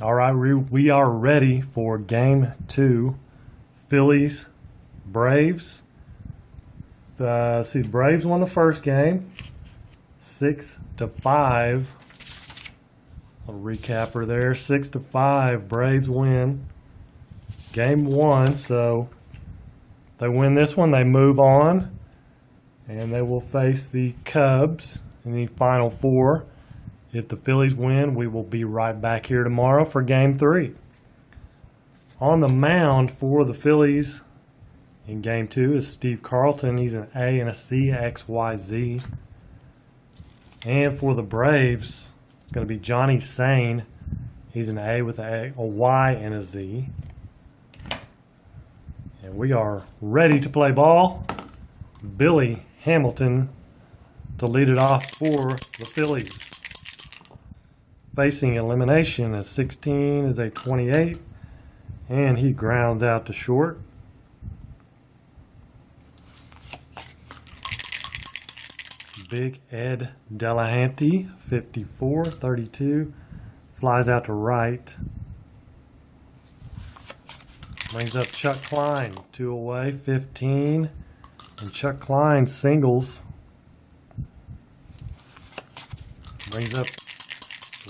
All right, we are ready for game 2. Phillies, Braves. The Braves won the first game, 6-5. A recapper there, 6-5. Braves win game 1. So if they win this one, they move on, and they will face the Cubs in the Final Four. If the Phillies win, we will be right back here tomorrow for Game 3. On the mound for the Phillies in Game 2 is Steve Carlton. He's an A and a C, XYZ. And for the Braves, it's going to be Johnny Sane. He's an A with a Y and a Z. And we are ready to play ball. Billy Hamilton to lead it off for the Phillies. Facing elimination at 16 is a 28, and he grounds out to short. Big Ed Delahanty, 54-32, flies out to right. Brings up Chuck Klein, 2 away, 15, and Chuck Klein singles. Brings up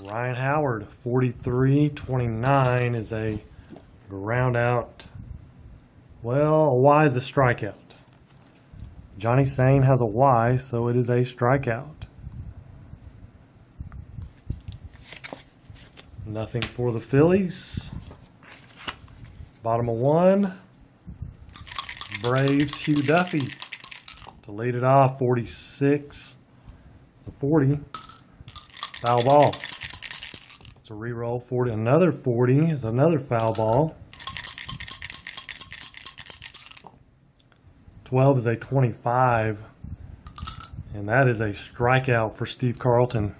Ryan Howard, 43-29, is a ground out. Well, a Y is a strikeout. Johnny Sane has a Y, so it is a strikeout. Nothing for the Phillies. Bottom of 1. Braves, Hugh Duffy to lead it off, 46-40. Foul ball. It's a re-roll. 40. Another 40 is another foul ball. 12 is a 25. And that is a strikeout for Steve Carlton.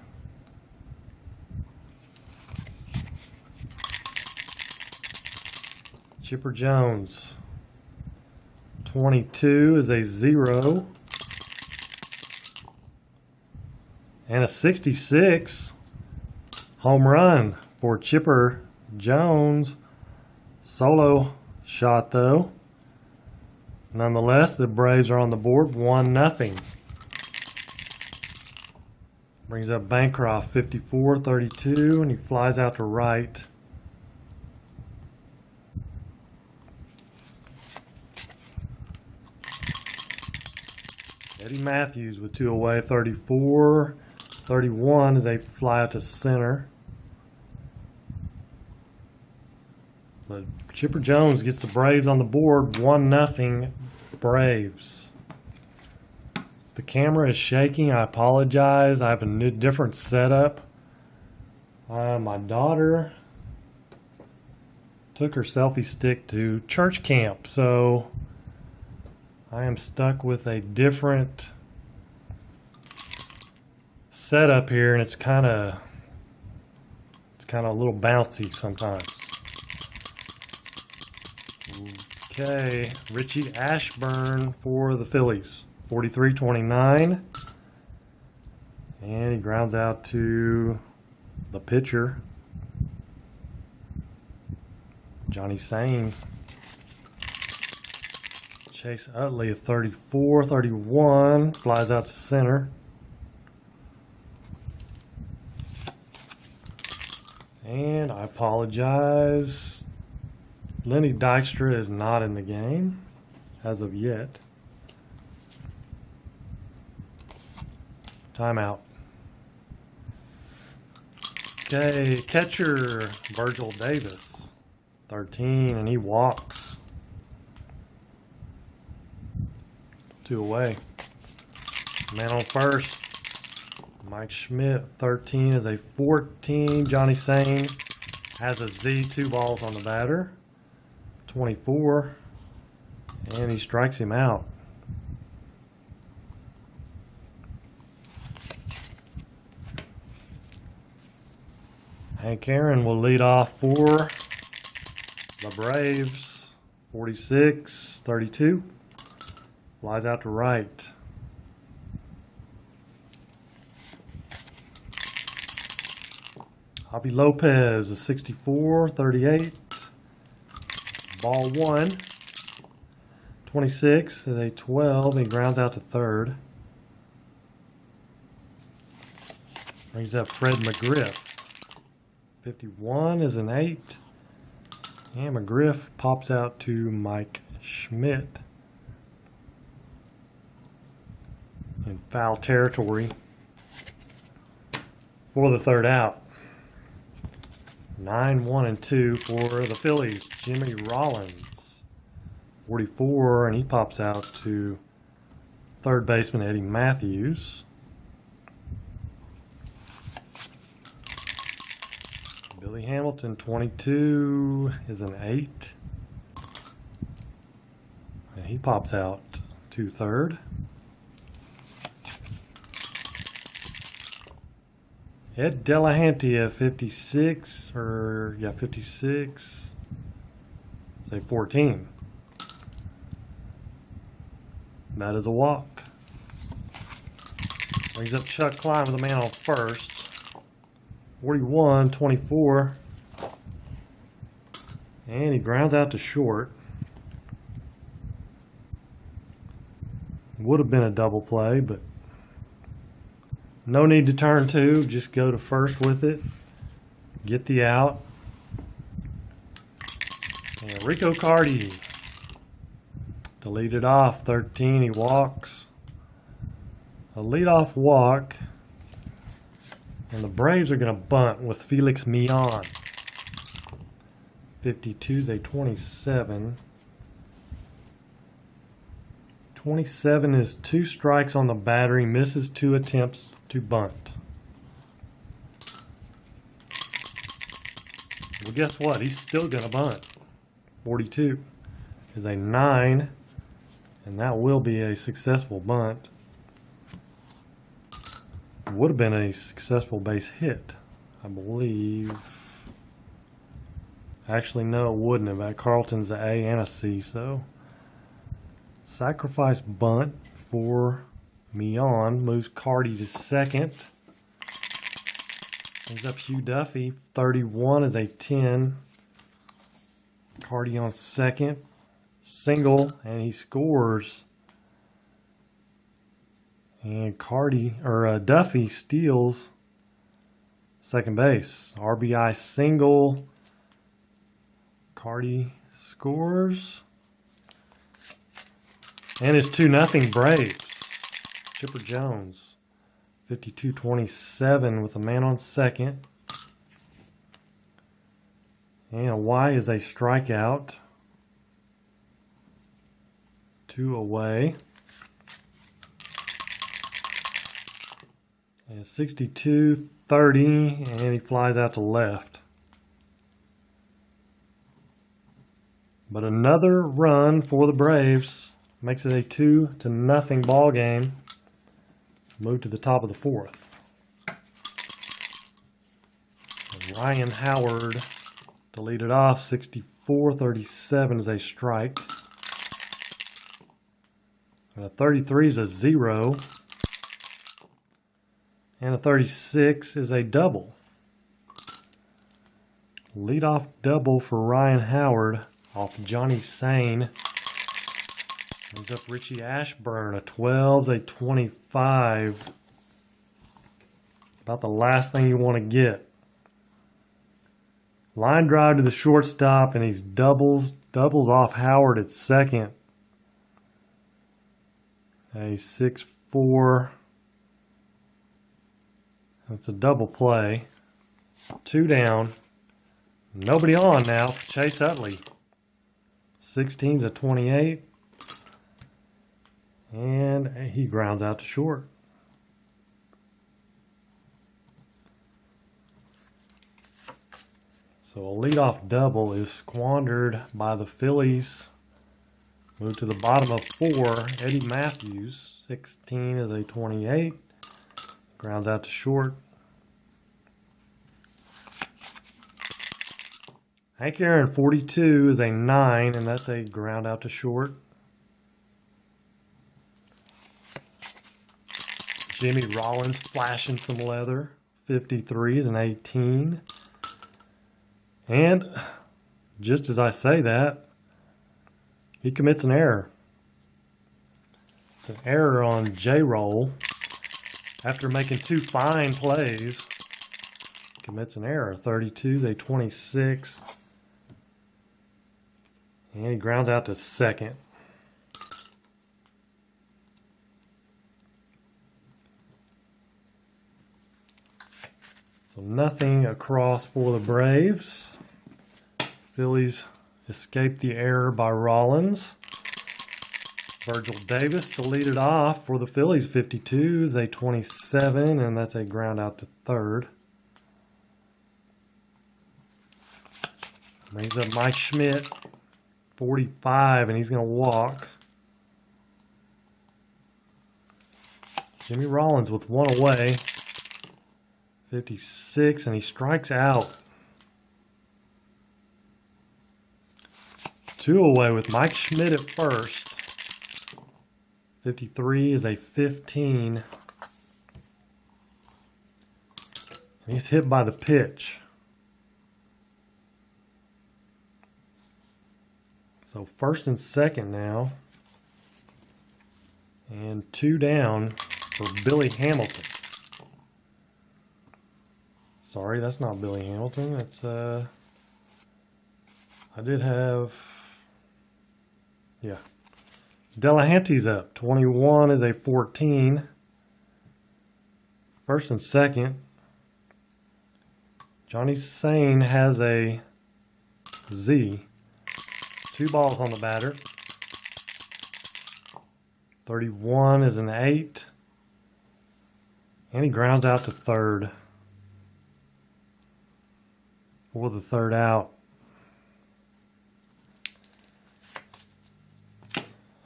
Chipper Jones. 22 is a 0. And a 66. Home run for Chipper Jones. Solo shot though. Nonetheless, the Braves are on the board, 1-0. Brings up Bancroft, 54-32, and he flies out to right. Eddie Matthews with 2 away, 34-31 as they fly out to center. But Chipper Jones gets the Braves on the board, 1-0 Braves. The camera is shaking. I apologize. I have a different setup. My daughter took her selfie stick to church camp, so I am stuck with a different setup here, and it's kind of a little bouncy sometimes. Okay, Richie Ashburn for the Phillies, 43-29, and he grounds out to the pitcher, Johnny Sane. Chase Utley, 34-31, flies out to center. And I apologize. Lenny Dykstra is not in the game as of yet. Timeout. Okay, catcher Virgil Davis, 13, and he walks. 2 away. Man on first, Mike Schmidt, 13 is a 14. Johnny Sane has a Z, 2 balls on the batter. 24, and he strikes him out. Hank Aaron will lead off for the Braves, 46-32. Flies out to right. Javi Lopez, a 64, 38. Ball 1. 26 is a 12. He grounds out to third. Brings up Fred McGriff. 51 is an 8. And McGriff pops out to Mike Schmidt in foul territory for the third out. 9, 1, and 2 for the Phillies. Jimmy Rollins, 44, and he pops out to third baseman Eddie Matthews. Billy Hamilton, 22, is an 8. And he pops out to third. Ed Delahanty, 56, 56, say 14. That is a walk. Brings up Chuck Klein with a man on first. 41, 24. And he grounds out to short. Would have been a double play, but no need to turn two. Just go to first with it. Get the out. And Rico Cardi to lead it off. 13, he walks. A leadoff walk. And the Braves are going to bunt with Felix Millan. 52 is a 27. 27 is 2 strikes on the battery, misses 2 attempts to bunt. Well, guess what? He's still going to bunt. 42 is a 9, and that will be a successful bunt. Would have been a successful base hit, I believe. Actually, no, it wouldn't have. Carlton's an A and a C, so sacrifice bunt for Millan. Moves Cardi to second. Brings up Hugh Duffy. 31 is a 10. Cardi on second. Single, and he scores. And Duffy steals second base. RBI single. Cardi scores. And it's 2-0 Braves. Chipper Jones, 52-27 with a man on second. And a Y is a strikeout. 2 away. And 62-30, and he flies out to left. But another run for the Braves makes it a 2-0 ball game. Move to the top of the fourth. And Ryan Howard to lead it off. 64-37 is a strike. And a 33 is a 0. And a 36 is a double. Leadoff double for Ryan Howard off Johnny Sane. Brings up Richie Ashburn. A 12 is a 25. About the last thing you want to get. Line drive to the shortstop, and he's doubles off Howard at second. A 6-4. That's a double play. 2 down. Nobody on now for Chase Utley. 16's a 28. And he grounds out to short. So a leadoff double is squandered by the Phillies. Move to the bottom of 4. Eddie Matthews, 16 is a 28. Grounds out to short. Hank Aaron, 42 is a 9, and that's a ground out to short. Jimmy Rollins flashing some leather. 53 is an 18. And just as I say that, he commits an error. It's an error on J-roll. After making 2 fine plays, commits an error. 32 is a 26. And he grounds out to second. So nothing across for the Braves. Phillies escaped the error by Rollins. Virgil Davis to lead it off for the Phillies. 52 is a 27, and that's a ground out to third. Brings up Mike Schmidt, 45, and he's going to walk. Jimmy Rollins with 1 away. 56, and he strikes out. 2 away with Mike Schmidt at first. 53 is a 15. And he's hit by the pitch. So first and second now. And 2 down for Billy Hamilton. Sorry, that's not Billy Hamilton. That's I did have, yeah. Delahanty's up. 21 is a 14. First and second. Johnny Sane has a Z. 2 balls on the batter. 31 is an 8. And he grounds out to third for the third out.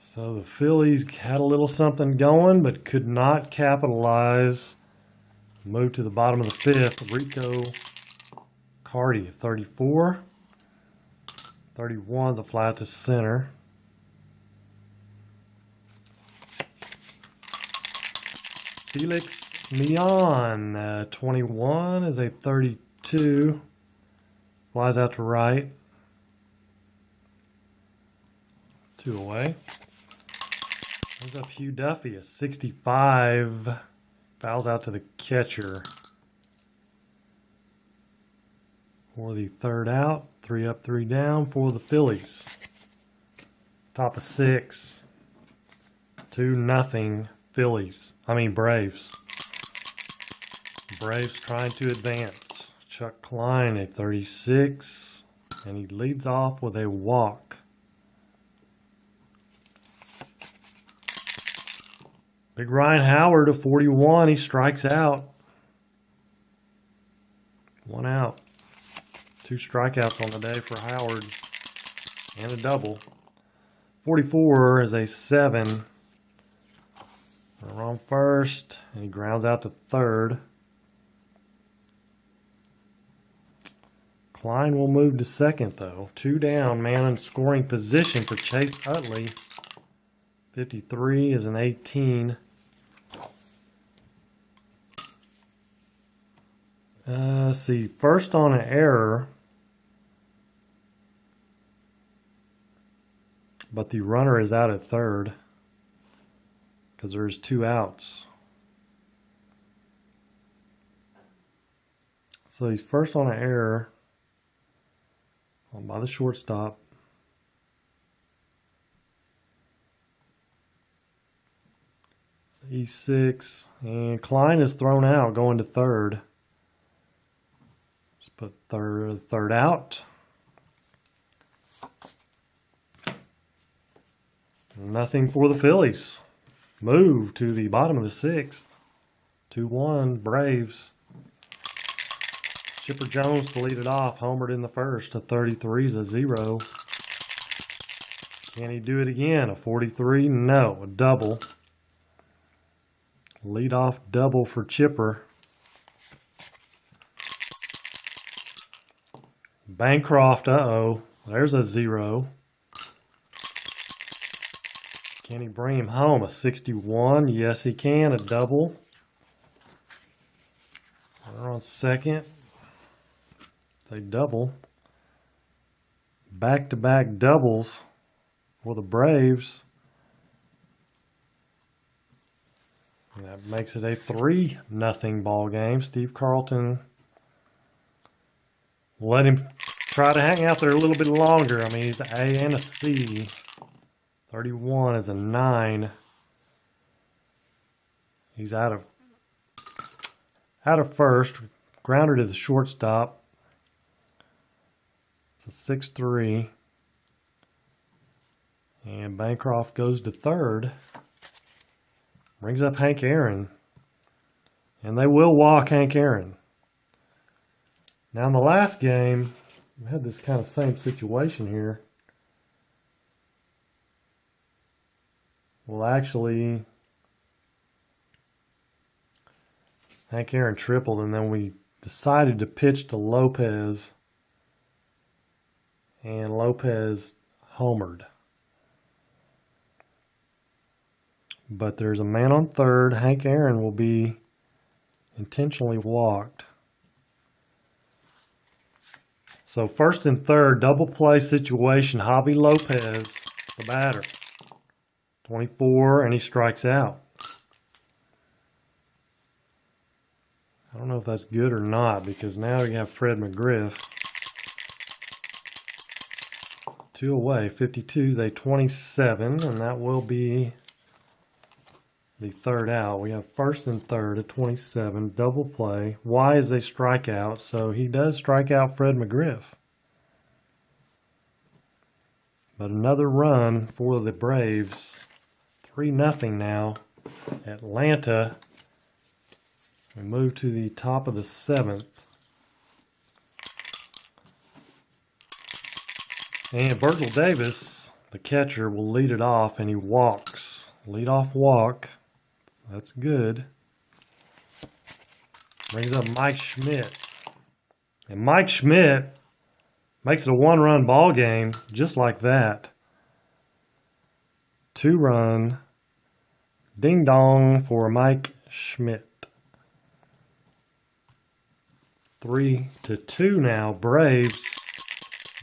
So the Phillies had a little something going, but could not capitalize. Moved to the bottom of the fifth. Rico Carty, 34. 31, the fly to center. Felix Millan, 21 is a 32. Flies out to right. 2 away. Brings up Hugh Duffy, a 65. Fouls out to the catcher. For the third out. 3 up, 3 down for the Phillies. Top of 6. 2-0 Phillies. Braves. Braves trying to advance. Chuck Klein, a 36. And he leads off with a walk. Big Ryan Howard, a 41. He strikes out. 1 out. 2 strikeouts on the day for Howard. And a double. 44 is a 7. Runner on first. And he grounds out to third. Klein will move to second, though. 2 down, man in scoring position for Chase Utley. 53 is an 18. See, first on an error, but the runner is out at third because there's 2 outs. So he's first on an error by the shortstop. E6, and Klein is thrown out going to third. Just put third out. Nothing for the Phillies. Move to the bottom of the 6th. 2-1 Braves. Chipper Jones to lead it off. Homered in the first. A 33 is a 0. Can he do it again? A 43? No. A double. Leadoff double for Chipper. Bancroft, uh-oh. There's a 0. Can he bring him home? A 61? Yes, he can. A double. Runner on second. It's a double. back-to-back doubles for the Braves. And that makes it a 3-0 ball game. Steve Carlton, let him try to hang out there a little bit longer. I mean, he's an A and a C. 31 is a 9. He's out of first. Grounder to the shortstop. It's a 6-3. And Bancroft goes to third. Brings up Hank Aaron. And they will walk Hank Aaron. Now in the last game, we had this kind of same situation here. Well, actually, Hank Aaron tripled, and then we decided to pitch to Lopez. And Lopez homered. But there's a man on third. Hank Aaron will be intentionally walked. So first and third, double play situation. Javi Lopez, the batter. 24, and he strikes out. I don't know if that's good or not, because now you have Fred McGriff. 2 away. 52 is a 27, and that will be the third out. We have first and third at 27, double play. Y is a strikeout, so he does strike out Fred McGriff. But another run for the Braves. 3-0 now. Atlanta. We move to the top of the 7th. And Virgil Davis, the catcher, will lead it off, and he walks. Lead-off walk. That's good. Brings up Mike Schmidt. And Mike Schmidt makes it a 1-run ball game just like that. 2-run ding-dong for Mike Schmidt. 3-2 now. Braves.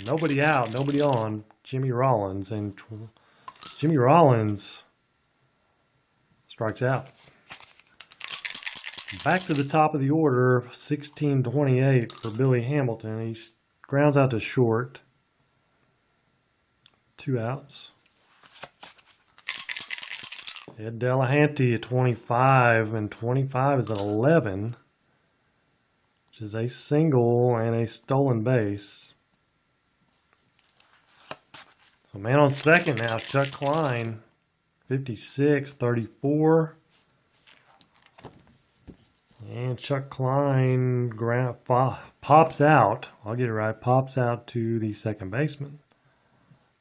Nobody out, nobody on. Jimmy Rollins. And Jimmy Rollins strikes out. Back to the top of the order, 16-28 for Billy Hamilton. He grounds out to short. 2 outs. Ed Delahanty at 25, and 25 is an 11, which is a single and a stolen base. So man on second now, Chuck Klein. 56-34. And Chuck Klein pops out. I'll get it right. Pops out to the second baseman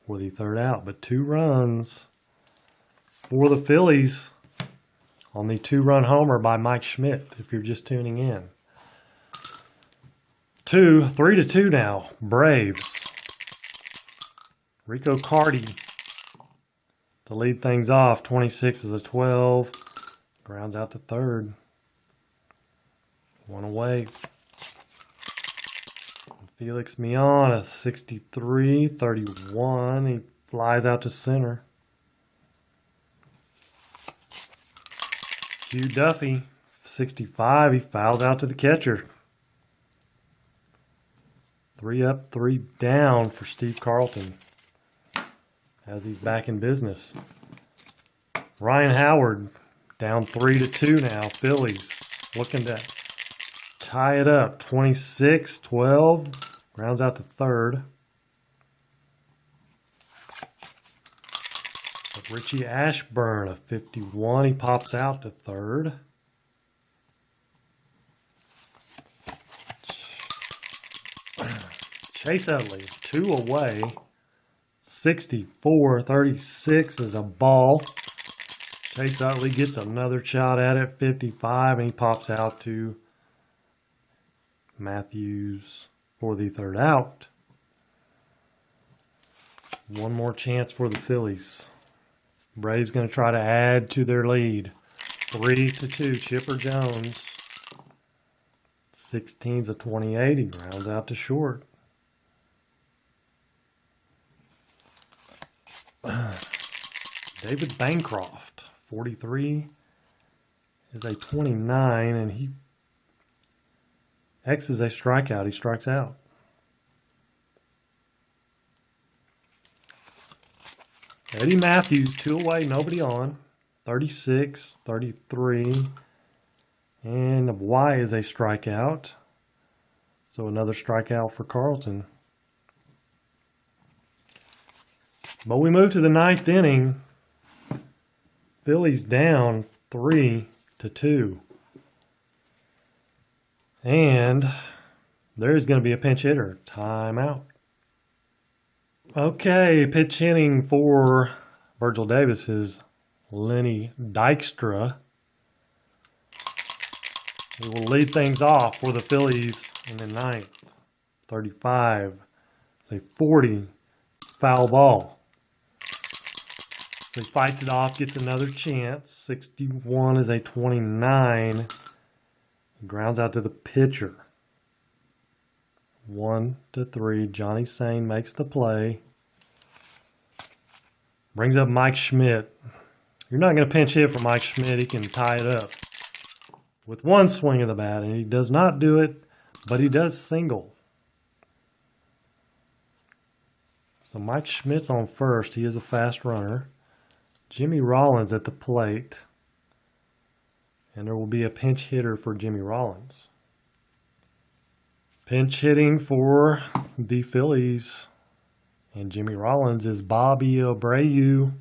for the third out. But 2 runs for the Phillies on the 2-run homer by Mike Schmidt, if you're just tuning in. 3-2 now. Braves. Rico Carty to lead things off. 26 is a 12. Grounds out to third. 1 away. Felix Millan, a 63-31. He flies out to center. Hugh Duffy, 65. He fouls out to the catcher. 3 up, 3 down for Steve Carlton as he's back in business. Ryan Howard down 3-2 now. Phillies looking to tie it up. 26-12. Grounds out to third. Richie Ashburn, a 51. He pops out to third. Chase Utley, 2 away. 64-36 is a ball. Chase Utley gets another shot at it. 55, and he pops out to Matthews for the third out. One more chance for the Phillies. Braves going to try to add to their lead. 3-2. Chipper Jones. 16's a 28. He grounds out to short. David Bancroft, 43 is a 29, and he X is a strikeout. He strikes out. Eddie Matthews, 2 away, nobody on. 36, 33. And Y is a strikeout. So another strikeout for Carlton. But we move to the 9th inning. Phillies down 3-2. And there's going to be a pinch hitter. Timeout. Okay, pitch hitting for Virgil Davis is Lenny Dykstra. He will lead things off for the Phillies in the 9th. 35. It's a 40. Foul ball. So he fights it off, gets another chance. 61 is a 29. He grounds out to the pitcher. 1-3. Johnny Sane makes the play. Brings up Mike Schmidt. You're not going to pinch hit for Mike Schmidt. He can tie it up with one swing of the bat, and he does not do it, but he does single. So Mike Schmidt's on first. He is a fast runner. Jimmy Rollins at the plate. And there will be a pinch hitter for Jimmy Rollins. Pinch hitting for the Phillies and Jimmy Rollins is Bobby Abreu.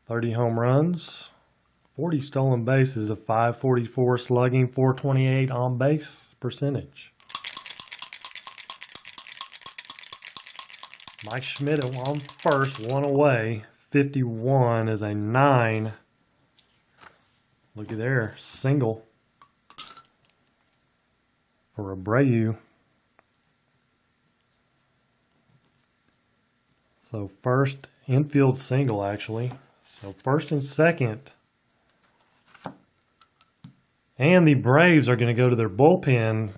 30 home runs, 40 stolen bases, a .544 slugging, .428 on base percentage. Mike Schmidt on first, 1 away. 51 is a 9. Looky there, single for Abreu. So first infield single, actually. So first and second. And the Braves are going to go to their bullpen.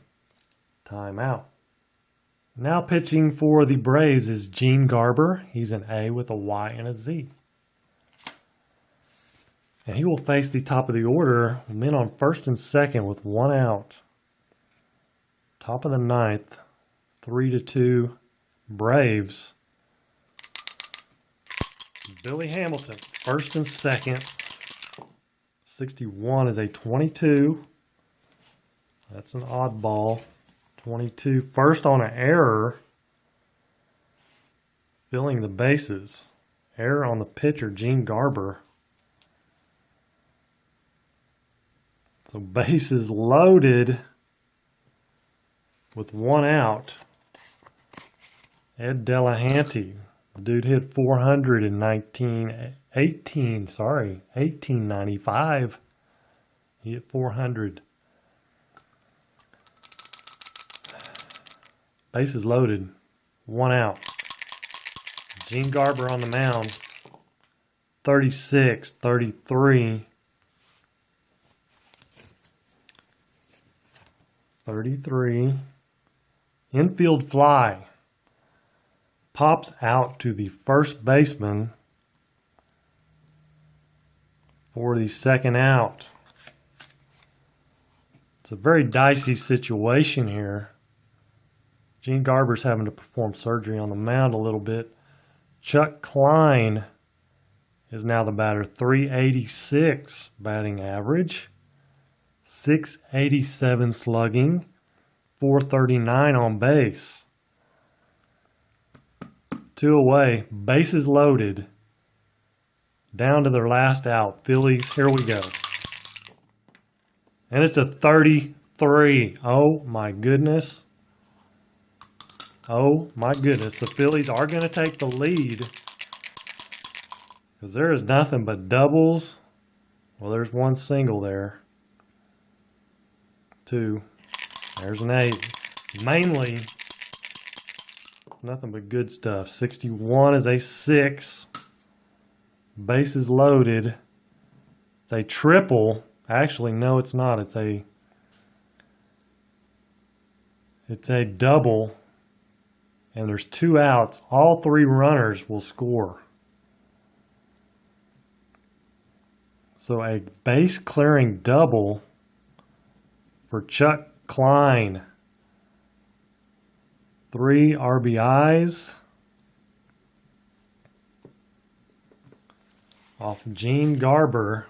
Timeout. Now pitching for the Braves is Gene Garber. He's an A with a Y and a Z. And he will face the top of the order. Men on first and second with 1 out. Top of the 9th. 3-2 Braves. Billy Hamilton, first and second. 61 is a 22. That's an oddball. 22. First on an error. Filling the bases. Error on the pitcher, Gene Garber. So bases loaded with 1 out. Ed Delahanty. The dude hit 400 in 1895. He hit 400. Bases loaded. 1 out. Gene Garber on the mound. 36, 33. 33. Infield fly. Pops out to the first baseman for the second out. It's a very dicey situation here. Gene Garber's having to perform surgery on the mound a little bit. Chuck Klein is now the batter. 386 batting average. 687 slugging. 439 on base. 2 away. Bases loaded. Down to their last out. Phillies, here we go. And it's a 33. Oh my goodness. Oh my goodness. The Phillies are going to take the lead. Because there is nothing but doubles. Well, there's 1 single there. 2. There's an 8. Mainly, nothing but good stuff. 61 is a 6. Bases loaded. It's a triple. Actually, no, it's not. It's a double. and there's 2 outs, all 3 runners will score. So a base clearing double for Chuck Klein. 3 RBIs off Gene Garber.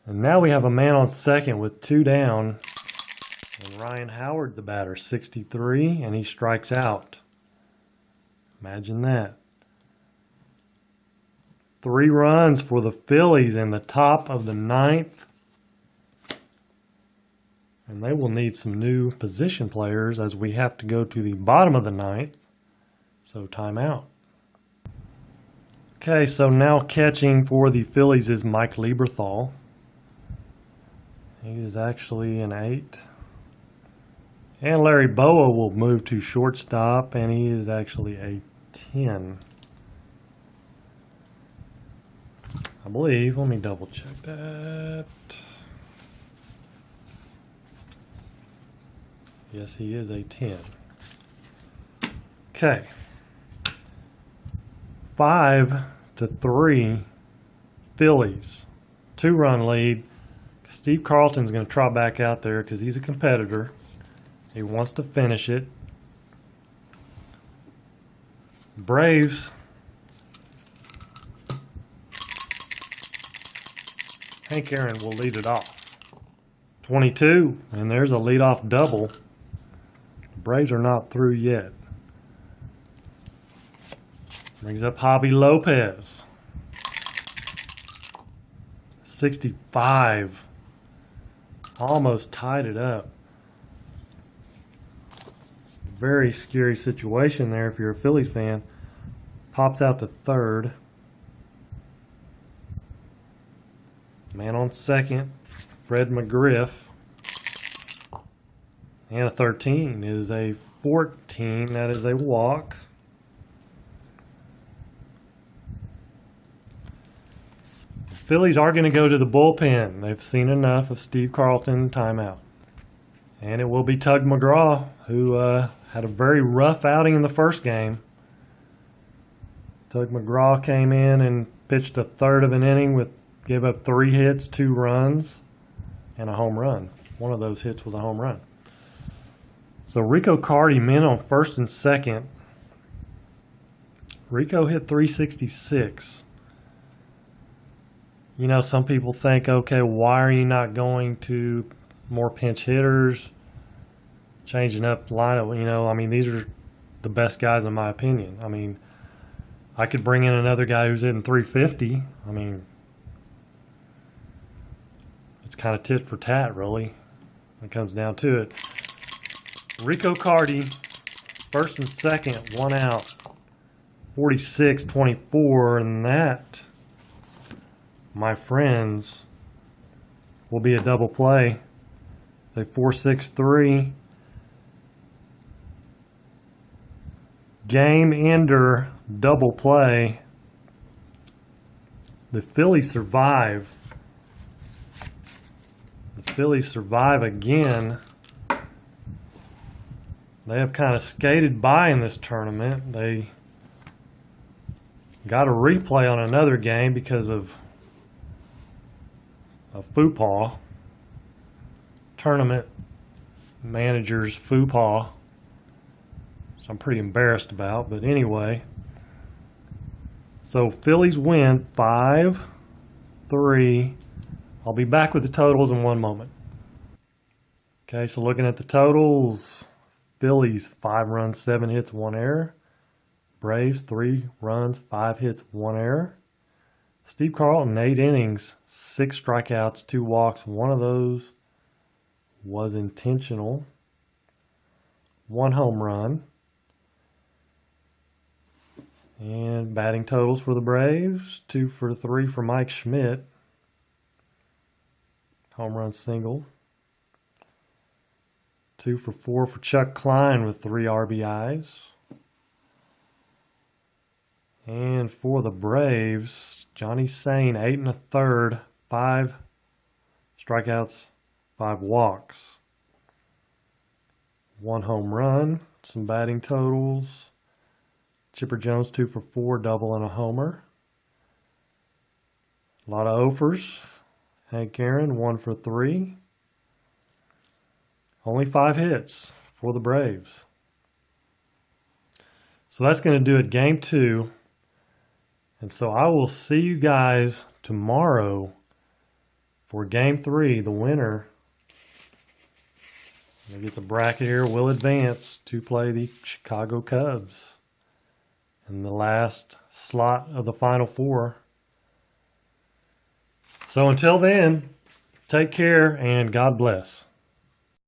And now we have a man on second with 2 down. And Ryan Howard, the batter, 63, and he strikes out. Imagine that. 3 runs for the Phillies in the top of the 9th. And they will need some new position players as we have to go to the bottom of the 9th. So timeout. Okay, so now catching for the Phillies is Mike Lieberthal. He is actually an 8. And Larry Boa will move to shortstop, and he is actually a 10. I believe. Let me double check that. Yes, he is a 10. Okay. 5-3 Phillies. 2-run lead. Steve Carlton's going to trot back out there because he's a competitor. He wants to finish it. Braves. Hank Aaron will lead it off. 22, and there's a leadoff double. The Braves are not through yet. Brings up Javi Lopez. 65. Almost tied it up. Very scary situation there if you're a Phillies fan. Pops out to third. Man on second, Fred McGriff. And a 13 is a 14. That is a walk. The Phillies are going to go to the bullpen. They've seen enough of Steve Carlton timeout. And it will be Tug McGraw, who had a very rough outing in the first game. Tug McGraw came in and pitched a third of an inning gave up 3 hits, 2 runs, and a home run. One of those hits was a home run. So Rico Carty men on first and second. Rico hit 366. You know, some people think, okay, why are you not going to more pinch hitters, changing up lineup? You know, I mean, these are the best guys in my opinion. I mean, I could bring in another guy who's hitting 350. I mean, it's kind of tit for tat, really, when it comes down to it. Rico Carty, first and second, 1 out, 46-24, and that, my friends, will be a double play. Say 4-6-3. Game ender, double play. The Phillies survive. The Phillies survive again. They have kind of skated by in this tournament. They got a replay on another game because of a faux pas. Tournament manager's faux pas. So I'm pretty embarrassed about. But anyway. So Phillies win 5-3. I'll be back with the totals in one moment. Okay, so looking at the totals. Phillies, 5 runs, 7 hits, 1 error. Braves, 3 runs, 5 hits, 1 error. Steve Carlton, 8 innings, 6 strikeouts, 2 walks. One of those was intentional. 1 home run. And batting totals for the Braves, 2 for 3 for Mike Schmidt. Home run single. 2 for 4 for Chuck Klein with 3 RBIs. And for the Braves, Johnny Sane, 8 1/3, 5 strikeouts, 5 walks. 1 home run, some batting totals. Chipper Jones 2 for 4, double and a homer. A lot of offers. Hank Aaron 1 for 3. Only 5 hits for the Braves. So that's going to do it game 2. And so I will see you guys tomorrow for game 3. The winner, let me get the bracket here, will advance to play the Chicago Cubs in the last slot of the Final Four. So until then, take care and God bless.